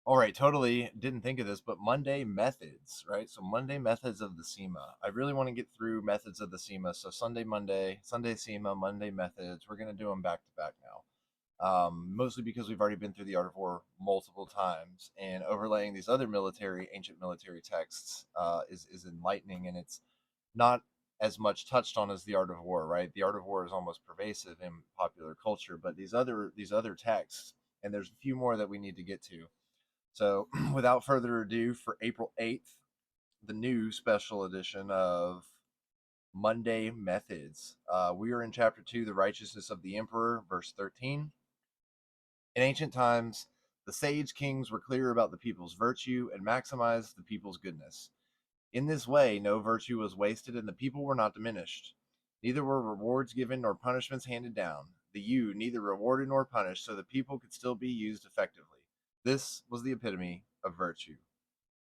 All right, totally didn't think of this, but Monday methods, right? So Monday methods of the SEMA. I really want to get through methods of the SEMA. So Sunday, Monday, Sunday SEMA, Monday methods. We're going to do them back to back now. Mostly because we've already been through the Art of War multiple times, and overlaying these other ancient military texts is enlightening, and it's not as much touched on as the Art of War, right? The Art of War is almost pervasive in popular culture, but these other texts, and there's a few more that we need to get to. So, without further ado, for April 8th, the new special edition of Monday Methods. We are in chapter 2, The Righteousness of the Emperor, verse 13. In ancient times, the sage kings were clear about the people's virtue and maximized the people's goodness. In this way, no virtue was wasted and the people were not diminished. Neither were rewards given nor punishments handed down. The you neither rewarded nor punished, so the people could still be used effectively. This was the epitome of virtue.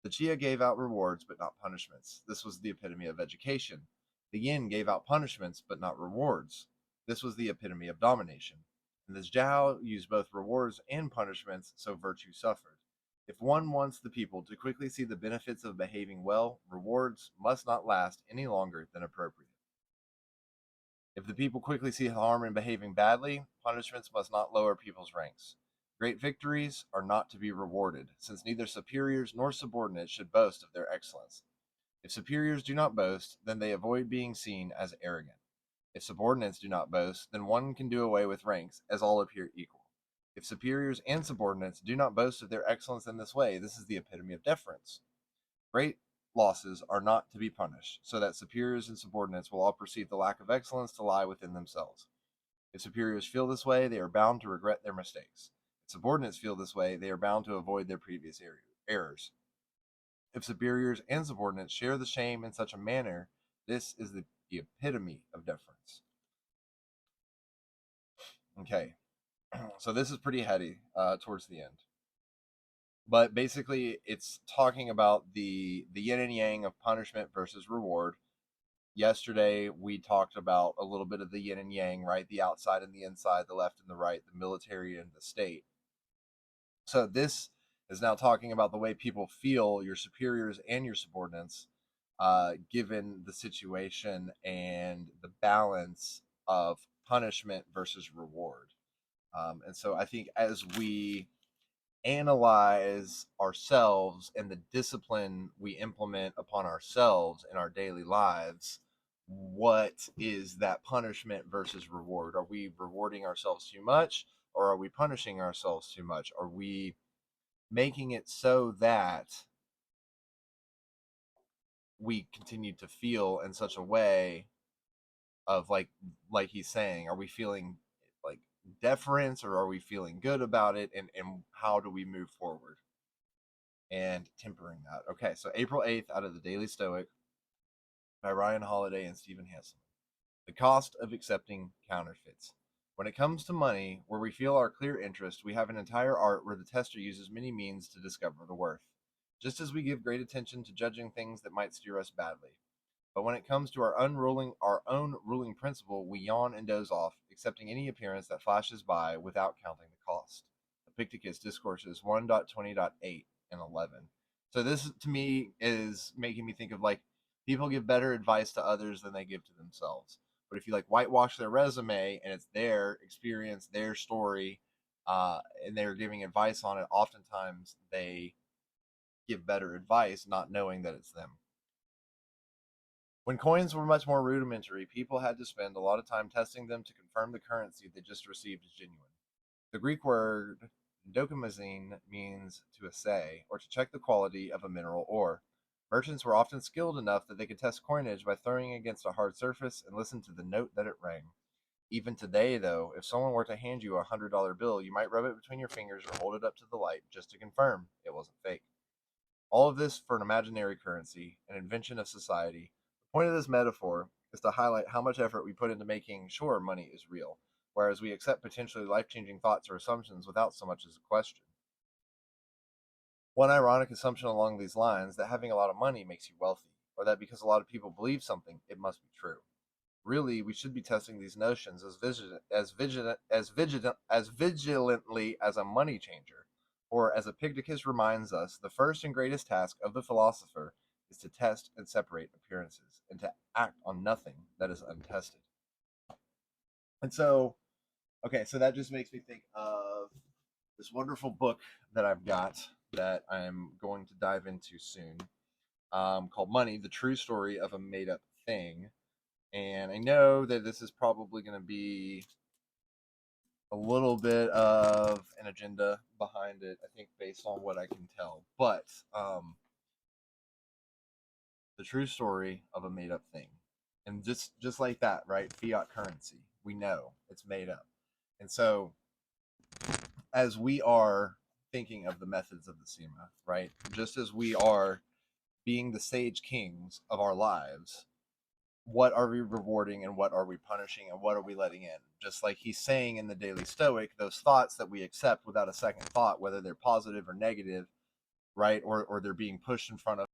The Chia gave out rewards but not punishments. This was the epitome of education. The Yin gave out punishments but not rewards. This was the epitome of domination. And the Zhao used both rewards and punishments, so virtue suffered. If one wants the people to quickly see the benefits of behaving well, rewards must not last any longer than appropriate. If the people quickly see harm in behaving badly, punishments must not lower people's ranks. Great victories are not to be rewarded, since neither superiors nor subordinates should boast of their excellence. If superiors do not boast, then they avoid being seen as arrogant. If subordinates do not boast, then one can do away with ranks, as all appear equal. If superiors and subordinates do not boast of their excellence in this way, this is the epitome of deference. Great losses are not to be punished, so that superiors and subordinates will all perceive the lack of excellence to lie within themselves. If superiors feel this way, they are bound to regret their mistakes. If subordinates feel this way, they are bound to avoid their previous errors. If superiors and subordinates share the shame in such a manner, this is the epitome of deference. Okay, so this is pretty heady towards the end. But basically, it's talking about the yin and yang of punishment versus reward. Yesterday, we talked about a little bit of the yin and yang, right? The outside and the inside, the left and the right, the military and the state. So this is now talking about the way people feel, your superiors and your subordinates, given the situation and the balance of punishment versus reward. And so I think as we analyze ourselves and the discipline we implement upon ourselves in our daily lives, what is that punishment versus reward? Are we rewarding ourselves too much, or are we punishing ourselves too much? Are we making it so that we continue to feel in such a way of like he's saying, are we feeling like deference, or are we feeling good about it, and how do we move forward and tempering that? Okay, so April 8th, out of the Daily Stoic by Ryan Holiday and Stephen Hanselman. The cost of accepting counterfeits. When it comes to money, where we feel our clear interest, we have an entire art where the tester uses many means to discover the worth, just as we give great attention to judging things that might steer us badly. But when it comes to our own ruling principle, we yawn and doze off, accepting any appearance that flashes by without counting the cost. Epictetus Discourses 1.20.8 and 11. So this to me is making me think of like people give better advice to others than they give to themselves. But if you like whitewash their resume and it's their experience, their story, and they're giving advice on it, oftentimes they give better advice, not knowing that it's them. When coins were much more rudimentary, people had to spend a lot of time testing them to confirm the currency they just received is genuine. The Greek word "dokimazine" means to assay, or to check the quality of a mineral ore. Merchants were often skilled enough that they could test coinage by throwing it against a hard surface and listen to the note that it rang. Even today, though, if someone were to hand you $100 bill, you might rub it between your fingers or hold it up to the light just to confirm it wasn't fake. All of this for an imaginary currency, an invention of society. The point of this metaphor is to highlight how much effort we put into making sure money is real, whereas we accept potentially life-changing thoughts or assumptions without so much as a question. One ironic assumption along these lines, that having a lot of money makes you wealthy, or that because a lot of people believe something, it must be true. Really, we should be testing these notions as vigilantly as a money changer, For as Epictetus reminds us, the first and greatest task of the philosopher is to test and separate appearances, and to act on nothing that is untested. And so, okay, so that just makes me think of this wonderful book that I've got that I'm going to dive into soon, called Money, The True Story of a Made Up Thing. And I know that this is probably going to be a little bit of an agenda behind it, I think, based on what I can tell. But the true story of a made up thing. And just like that, right? Fiat currency. We know it's made up. And so as we are thinking of the methods of the Sema, right? Just as we are being the sage kings of our lives, what are we rewarding and what are we punishing and what are we letting in? Just like he's saying in the Daily Stoic, those thoughts that we accept without a second thought, whether they're positive or negative, right? Or they're being pushed in front of